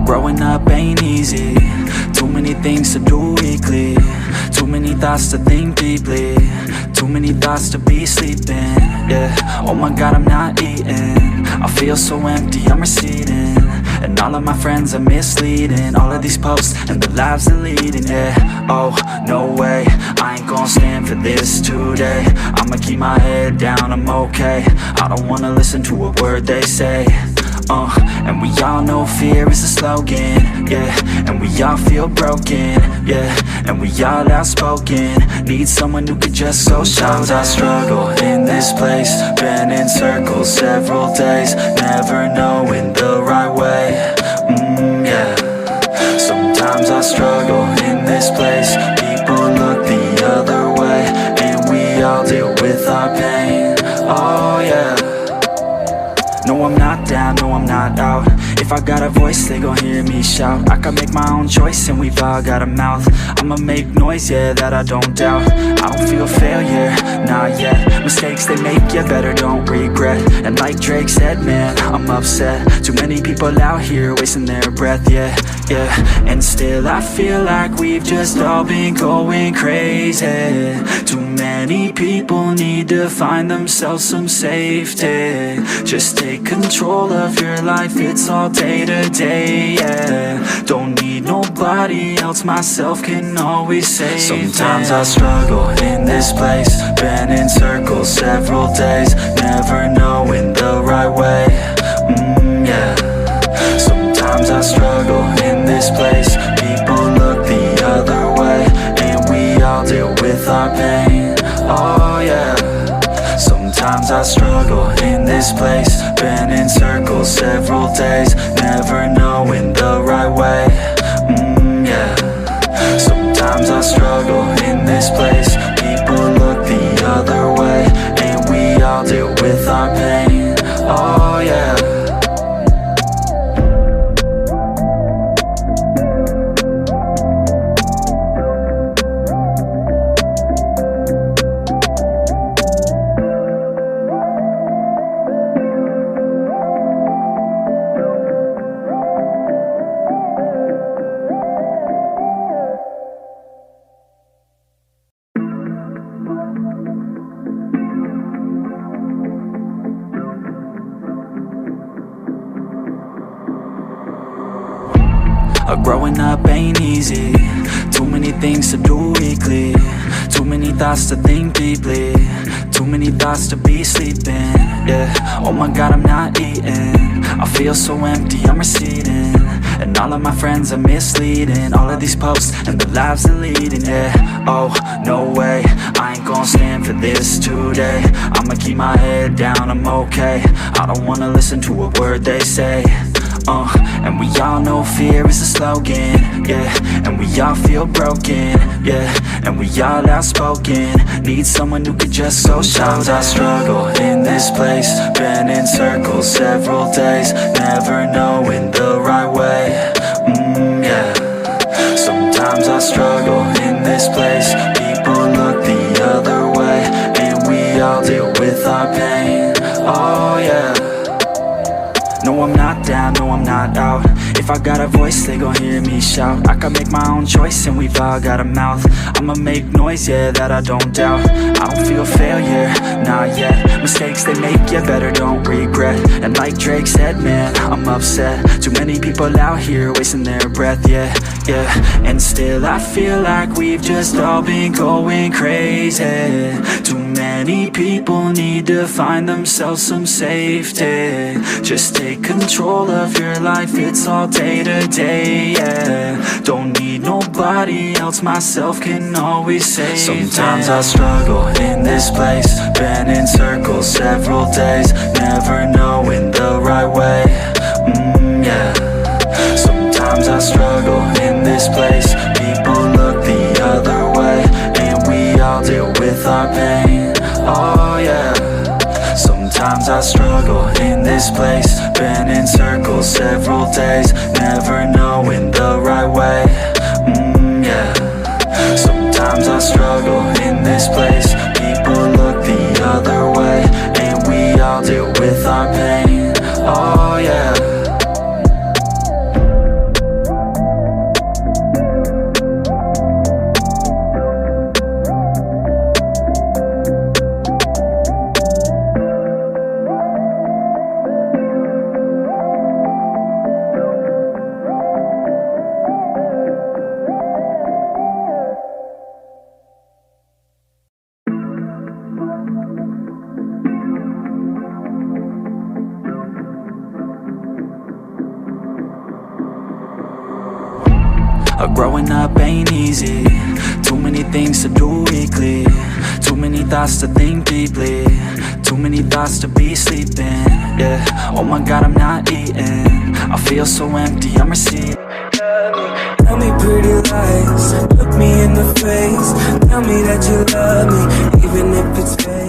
Growing up ain't easy. Too many things to do weekly. Too many thoughts to think deeply. Too many thoughts to be sleeping. Yeah, oh my god, I'm not eating. I feel so empty, I'm receding. And all of my friends are misleading. All of these posts and the lives they're leading. Yeah, oh, no way, I ain't gon' stand for this today. I'ma keep my head down, I'm okay. I don't wanna listen to a word they say. And we all know fear is a slogan, yeah. And we all feel broken, yeah. And we all outspoken. Need someone who could just go. Sometimes I struggle in this place. Been in circles several days, never knowing the right way. Yeah. Sometimes I struggle in this place. People look the other way, and we all deal with our pain. Oh yeah. No, I'm not down, no, I'm not out. If I got a voice, they gon' hear me shout. I can make my own choice and we've all got a mouth. I'ma make noise, yeah, that I don't doubt. I don't feel failure, not yet. Mistakes they make, you better don't regret. And like Drake said, man, I'm upset. Too many people out here wasting their breath, yeah, yeah. And still I feel like we've just all been going crazy. Too many people need to find themselves some safety. Just take control of your life, it's all day to day, yeah. Don't need nobody else, myself can always save. Sometimes I struggle in this place. Been in circles several days, never knowing the right way. Yeah. Sometimes I struggle in this place. People look the other way, and we all deal with our pain. Oh yeah. Sometimes I struggle in this place. Been in circles several days, never knowing the right way. Yeah. Sometimes I struggle in this place. People look the other way, and we all deal with our pain. Oh yeah. Growing up ain't easy. Too many things to do weekly. Too many thoughts to think deeply. Too many thoughts to be sleeping. Yeah, oh my god, I'm not eating. I feel so empty, I'm receding. And all of my friends are misleading. All of these posts and the lives they're leading. Yeah, oh, no way, I ain't gon' stand for this today. I'ma keep my head down, I'm okay. I don't wanna listen to a word they say. And we all know fear is a slogan, yeah. And we all feel broken, yeah. And we all outspoken. Need someone who could just go. Sometimes I struggle in this place. Been in circles several days, never knowing the right way. Yeah. Sometimes I struggle in this place. People look the other way, and we all deal with our pain. Oh yeah. No, I'm not down, no, I'm not out. If I got a voice, they gon' hear me shout. I can make my own choice and we've all got a mouth. I'ma make noise, yeah, that I don't doubt. I don't feel failure, not yet. Mistakes they make, you better don't regret. And like Drake said, man, I'm upset. Too many people out here wasting their breath, yeah, yeah. And still I feel like we've just all been going crazy. Too many people need to find themselves some safety. Just take control of your life, it's all day to day, yeah. Don't need nobody else, myself can always save. Sometimes I struggle in this place. Been in circles several days, never knowing the right way. Yeah. Sometimes I struggle in this place. People look the other way, and we all deal with our pain. Oh yeah. Sometimes I struggle in this place. Been in circles several days, never knowing the right way. Yeah. Sometimes I struggle in this place. People look the other way, and we all deal with our pain. Oh yeah. Growing up ain't easy. Too many things to do weekly. Too many thoughts to think deeply. Too many thoughts to be sleeping. Yeah, oh my God, I'm not eating. I feel so empty, I'm receiving. Tell me pretty lies, look me in the face. Tell me that you love me, even if it's fake.